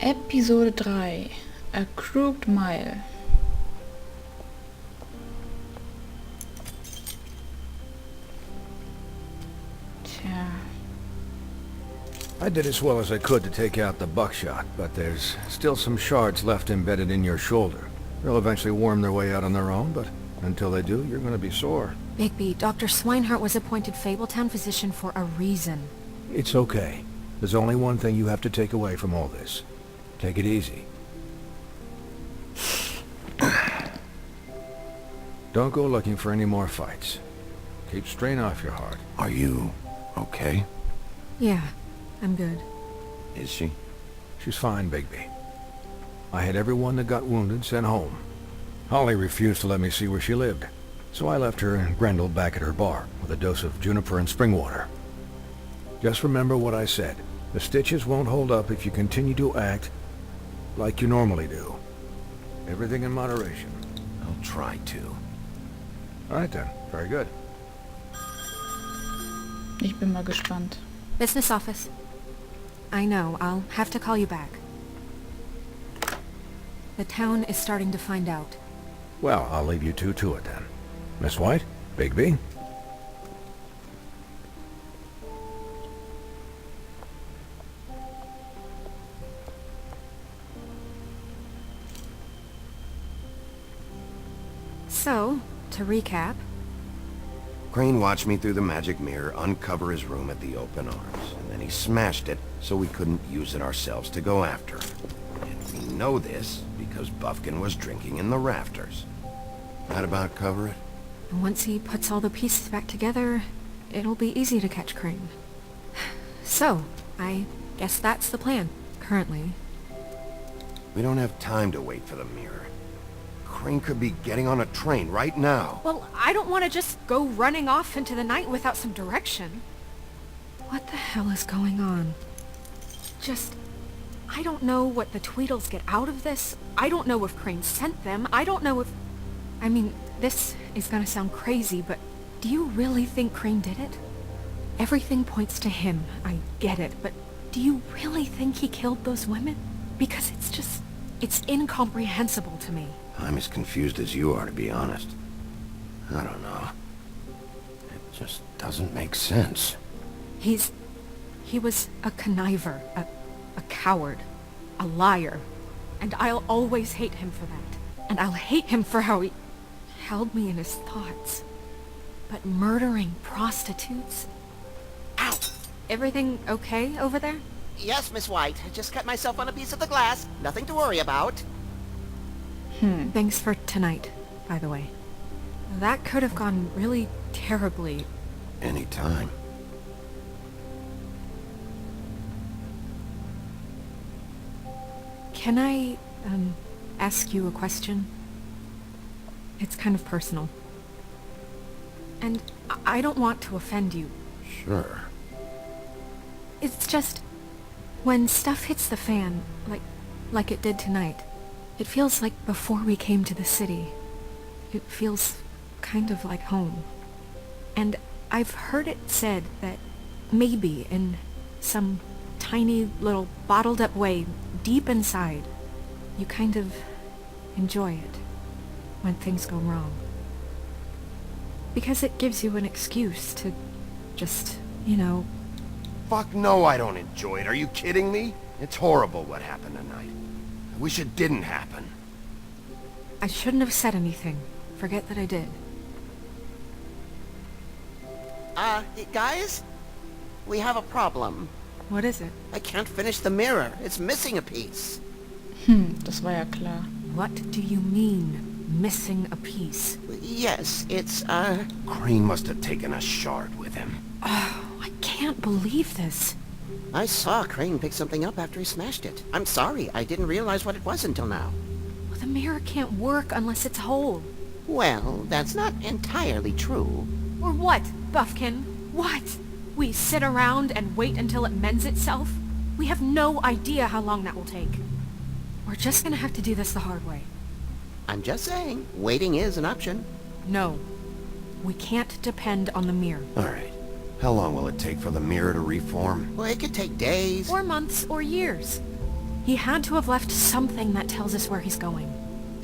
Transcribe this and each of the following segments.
Episode 3. A Crooked Mile. Tja. I did as well as I could to take out the buckshot, but there's still some shards left embedded in your shoulder. They'll eventually worm their way out on their own, but until they do, you're going to be sore. Bigby, Dr. Swinehart was appointed Fabletown physician for a reason. It's okay. There's only one thing you have to take away from all this. Take it easy. Don't go looking for any more fights. Keep strain off your heart. Are you okay? Yeah, I'm good. Is she? She's fine, Bigby. I had everyone that got wounded sent home. Holly refused to let me see where she lived, so I left her and Grendel back at her bar with a dose of juniper and spring water. Just remember what I said. The stitches won't hold up if you continue to act like you normally do. Everything in moderation. I'll try to. All right then. Very good. Ich bin mal gespannt. Business office. I know, I'll have to call you back. The town is starting to find out. Well, I'll leave you two to it then. Miss White? Bigby? So, to recap, Crane watched me through the magic mirror uncover his room at the open arms, and then he smashed it so we couldn't use it ourselves to go after him. And we know this because Buffkin was drinking in the rafters. That about cover it? once he puts all the pieces back together, it'll be easy to catch Crane. So, I guess that's the plan, currently. We don't have time to wait for the mirror. Crane could be getting on a train right now. Well, I don't want to just go running off into the night without some direction. What the hell is going on? I don't know what the Tweedles get out of this. I don't know if Crane sent them. I don't know if... I mean, this is gonna sound crazy, but do you really think Crane did it? Everything points to him. I get it, but do you really think he killed those women? Because it's incomprehensible to me. I'm as confused as you are, to be honest. I don't know. It just doesn't make sense. He was a conniver, a coward, a liar, and I'll always hate him for that. And I'll hate him for how he held me in his thoughts. But murdering prostitutes? Ow! Everything okay over there? Yes, Miss White. I just cut myself on a piece of the glass. Nothing to worry about. Thanks for tonight, by the way. That could have gone really terribly. Anytime. Can I, ask you a question? It's kind of personal. And I don't want to offend you. Sure. It's just, when stuff hits the fan, like it did tonight, it feels like before we came to the city. It feels kind of like home. And I've heard it said that maybe in some tiny little bottled up way deep inside, you kind of enjoy it when things go wrong. Because it gives you an excuse to just, Fuck no, I don't enjoy it. Are you kidding me? It's horrible what happened tonight. I wish it didn't happen. I shouldn't have said anything. Forget that I did. Guys? We have a problem. What is it? I can't finish the mirror. It's missing a piece. Das war ja klar. What do you mean, missing a piece? Yes, it's, Crane must have taken a shard with him. Oh, I can't believe this. I saw Crane pick something up after he smashed it. I'm sorry, I didn't realize what it was until now. Well, the mirror can't work unless it's whole. Well, that's not entirely true. Or what, Buffkin? What? We sit around and wait until it mends itself? We have no idea how long that will take. We're just gonna have to do this the hard way. I'm just saying, waiting is an option. No. We can't depend on the mirror. Alright. How long will it take for the mirror to reform? Well, it could take days. Or months or years. He had to have left something that tells us where he's going.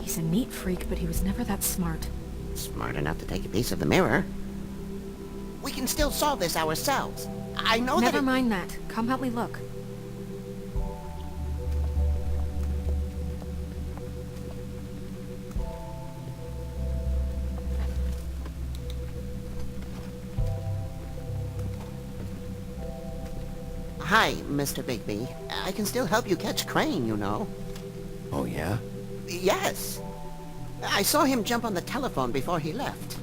He's a neat freak, but he was never that smart. Smart enough to take a piece of the mirror. We can still solve this ourselves. I know Never mind that. Come help me look. Hi, Mr. Bigby. I can still help you catch Crane, you know. Oh, yeah? Yes. I saw him jump on the telephone before he left.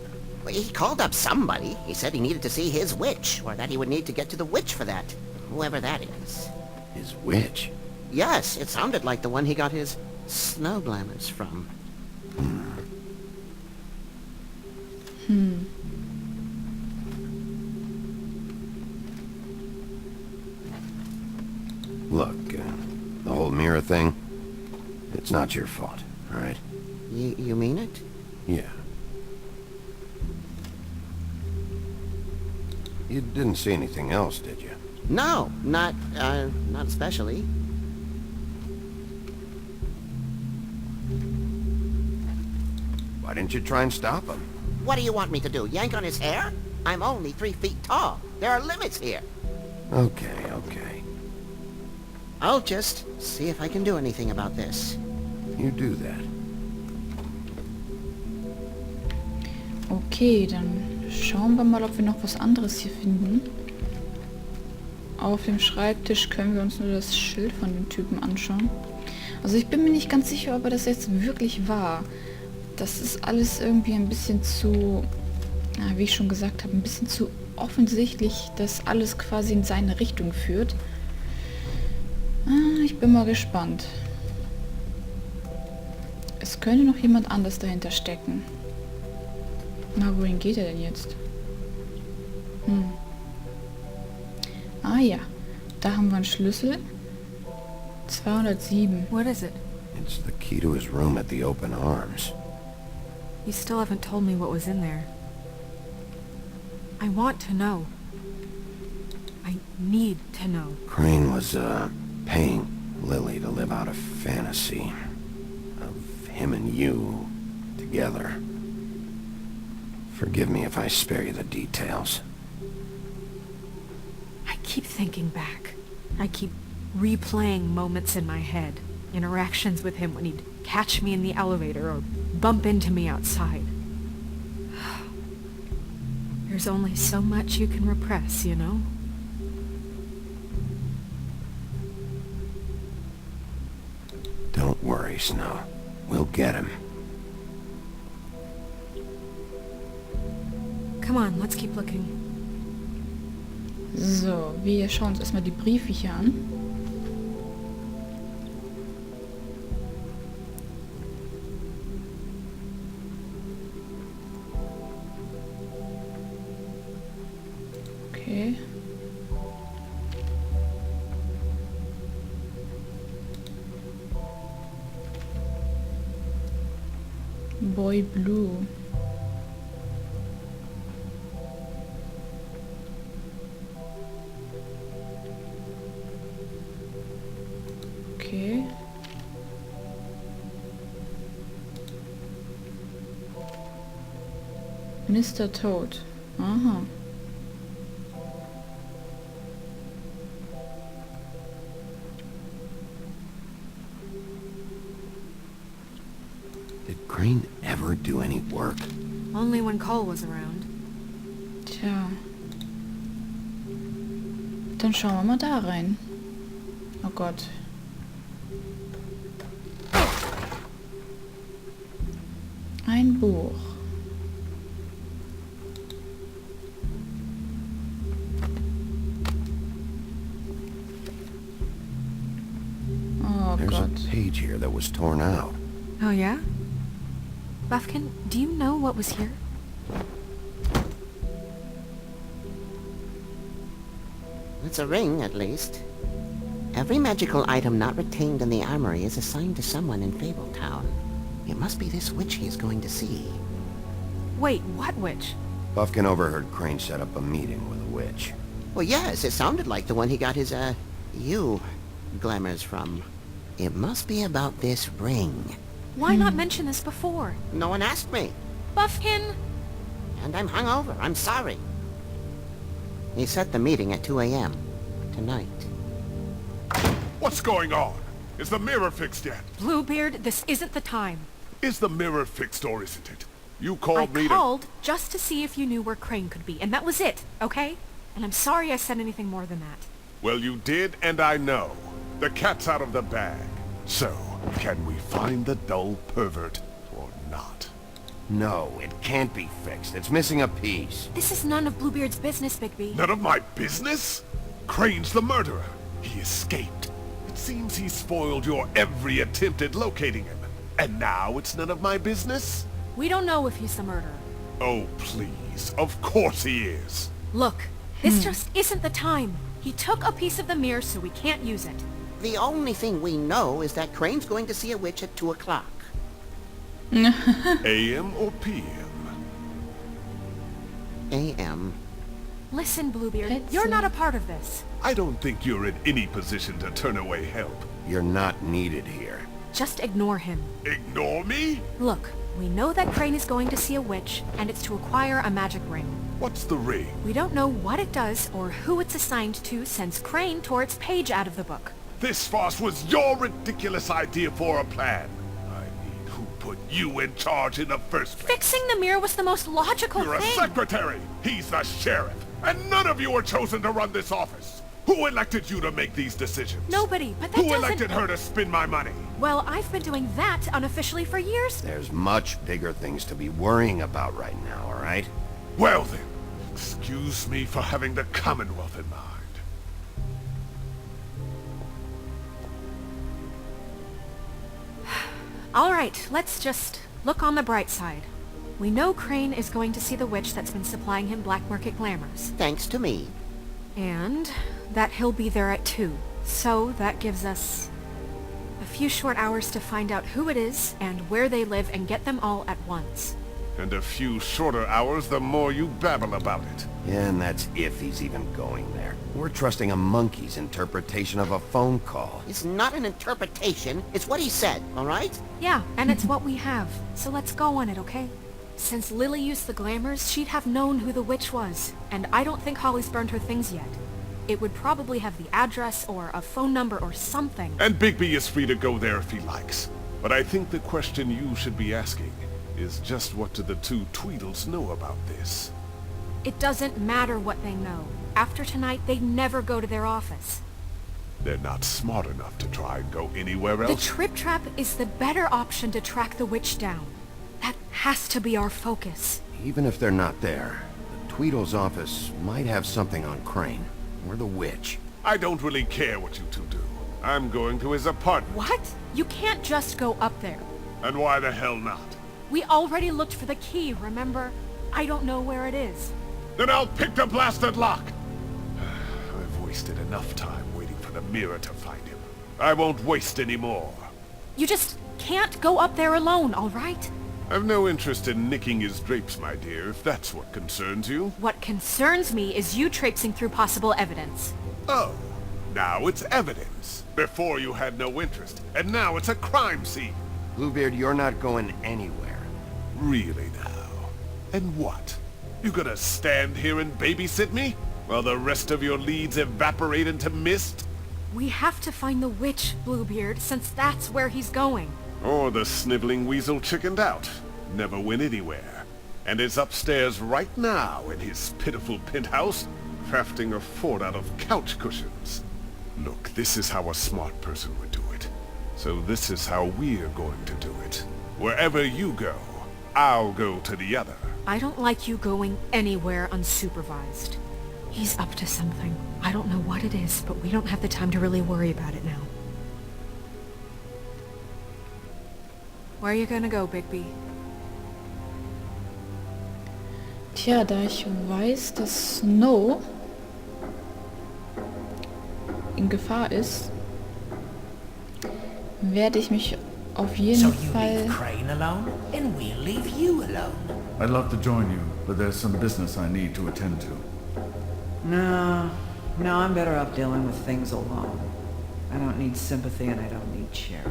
He called up somebody. He said he needed to see his witch, or that he would need to get to the witch for that. Whoever that is. His witch? Yes, it sounded like the one he got his snow glamours from. Look, the whole mirror thing, it's not your fault, all right? You mean it? Yeah. You didn't see anything else, did you? No, not especially. Why didn't you try and stop him? What do you want me to do, yank on his hair? I'm only 3 feet tall. There are limits here. Okay, okay. I'll just see if I can do anything about this. You do that. Okay, dann schauen wir mal, ob wir noch was anderes hier finden. Auf dem Schreibtisch können wir uns nur das Schild von dem Typen anschauen. Also ich bin mir nicht ganz sicher, ob er das jetzt wirklich war. Das ist alles irgendwie ein bisschen zu, wie ich schon gesagt habe, ein bisschen zu offensichtlich, dass alles quasi in seine Richtung führt. Ich bin mal gespannt. Es könnte noch jemand anders dahinter stecken. Na, wohin geht er denn jetzt? Ah ja, da haben wir einen Schlüssel. 207. What is it? It's the key to his room at the open arms. You still haven't told me what was in there. I want to know. I need to know. Crane was, paying Lily to live out a fantasy of him and you together. Forgive me if I spare you the details. I keep thinking back. I keep replaying moments in my head. Interactions with him when he'd catch me in the elevator or bump into me outside. There's only so much you can repress, you know? Don't worry, Snow. We'll get him. Come on, let's keep looking. So, wir schauen uns erstmal die Briefe hier an. Okay. Boy Blue. Okay. Mr. Toad. Aha. Did Crane ever do any work? Only when Cole was around. Tja. Dann schauen wir mal da rein. Oh Gott. Ein Buch. Oh There's Gott. a page here that was torn out. Oh yeah? Buffkin, do you know what was here? It's a ring, at least. Every magical item not retained in the armory is assigned to someone in Fabletown. It must be this witch he is going to see. Wait, what witch? Buffkin overheard Crane set up a meeting with a witch. Well, yes, it sounded like the one he got his, glamours from. It must be about this ring. Why not mention this before? No one asked me. Buffkin! And I'm hungover. I'm sorry. He set the meeting at 2 a.m. tonight. What's going on? Is the mirror fixed yet? Bluebeard, this isn't the time. Is the mirror fixed or isn't it? You I called me to... called just to see if you knew where Crane could be, and that was it, okay? And I'm sorry I said anything more than that. Well, you did, and I know. The cat's out of the bag. So, can we find the dull pervert or not? No, it can't be fixed. It's missing a piece. This is none of Bluebeard's business, Bigby. None of my business? Crane's the murderer. He escaped. It seems he spoiled your every attempt at locating him. And now it's none of my business? We don't know if he's the murderer. Oh, please. Of course he is. Look, this just isn't the time. He took a piece of the mirror, so we can't use it. The only thing we know is that Crane's going to see a witch at 2 o'clock. AM or PM? A.M. Listen, Bluebeard, Let's you're see. not a part of this. I don't think you're in any position to turn away help. You're not needed here. Just ignore him. Ignore me? Look, we know that Crane is going to see a witch, and it's to acquire a magic ring. What's the ring? We don't know what it does or who it's assigned to since Crane tore its page out of the book. This farce was your ridiculous idea for a plan. I mean, who put you in charge in the first place? Fixing the mirror was the most logical You're a thing. secretary. He's the sheriff. And none of you were chosen to run this office. Who elected you to make these decisions? Nobody, but that Who doesn't... elected her to spend my money? Well, I've been doing that unofficially for years. There's much bigger things to be worrying about right now, all right? Well then, excuse me for having the Commonwealth in mind. All right, let's just look on the bright side. We know Crane is going to see the witch that's been supplying him black market glamours. Thanks to me. And that he'll be there at 2. So that gives us a few short hours to find out who it is and where they live and get them all at once. And a few shorter hours the more you babble about it. Yeah, and that's if he's even going there. We're trusting a monkey's interpretation of a phone call. It's not an interpretation. It's what he said, all right? Yeah, and it's what we have. So let's go on it, okay? Since Lily used the glamours, she'd have known who the witch was. And I don't think Holly's burned her things yet. It would probably have the address or a phone number or something. And Bigby is free to go there if he likes. But I think the question you should be asking is just what do the two Tweedles know about this? It doesn't matter what they know. After tonight, they never go to their office. They're not smart enough to try and go anywhere The else. Trip Trap is the better option to track the witch down. That has to be our focus. Even if they're not there, the Tweedle's office might have something on Crane, or the witch. I don't really care what you two do. I'm going to his apartment. What? You can't just go up there. And why the hell not? We already looked for the key, remember? I don't know where it is. Then I'll pick the blasted lock! I've wasted enough time waiting for the mirror to find him. I won't waste any more. You just can't go up there alone, all right? I've no interest in nicking his drapes, my dear, if that's what concerns you. What concerns me is you traipsing through possible evidence. Oh, now it's evidence. Before you had no interest, and now it's a crime scene. Bluebeard, you're not going anywhere. Really now? And what? You gonna stand here and babysit me? While the rest of your leads evaporate into mist? We have to find the witch, Bluebeard, since that's where he's going. Or the sniveling weasel chickened out. Never went anywhere. And is upstairs right now in his pitiful penthouse, crafting a fort out of couch cushions. Look, this is how a smart person would do it. So this is how we're going to do it. Wherever you go, I'll go to the other. I don't like you going anywhere unsupervised. He's up to something. I don't know what it is, but we don't have the time to really worry about it now. Where are you gonna go, Bigby? Tja, da ich weiß, dass Snow in Gefahr ist, werde ich mich auf jeden So you Fall... leave Crane alone, and we'll leave you alone. I'd love to join you, but there's some business I need to attend to. No, I'm better off dealing with things alone. I don't need sympathy and I don't need charity.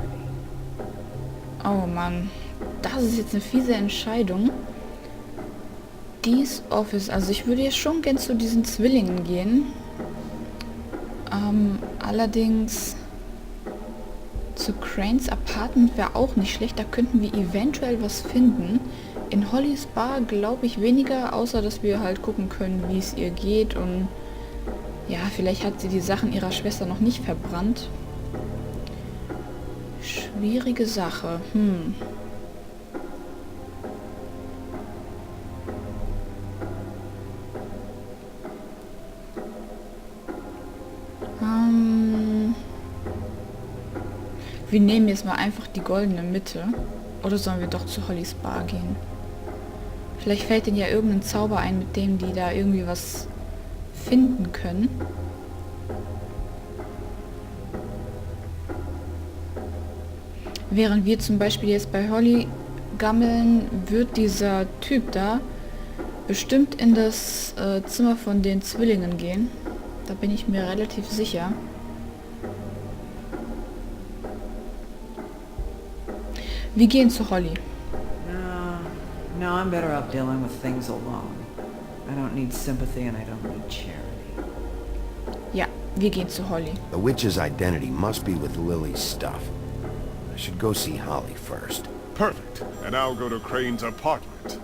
Oh Mann, das ist jetzt eine fiese Entscheidung. Dies Office, also ich würde jetzt schon gern zu diesen Zwillingen gehen. Allerdings zu Cranes Apartment wäre auch nicht schlecht, da könnten wir eventuell was finden. In Hollys Bar glaube ich weniger, außer dass wir halt gucken können, wie es ihr geht und ja, vielleicht hat sie die Sachen ihrer Schwester noch nicht verbrannt. Schwierige Sache. Wir nehmen jetzt mal einfach die goldene Mitte. Oder sollen wir doch zu Hollys Bar gehen? Vielleicht fällt ihnen ja irgendein Zauber ein, mit dem die da irgendwie was finden können. Während wir zum Beispiel jetzt bei Holly gammeln, wird dieser Typ da bestimmt in das Zimmer von den Zwillingen gehen. Da bin ich mir relativ sicher. Wir gehen zu Holly. No, I'm better off dealing with things alone. I don't need sympathy and I don't need charity. Ja, wir gehen zu Holly. The witch's identity must be with Lily's stuff. I should go see Holly first. Perfect. And I'll go to Crane's apartment.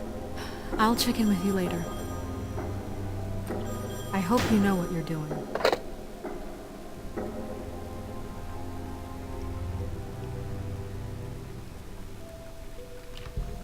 I'll check in with you later. I hope you know what you're doing.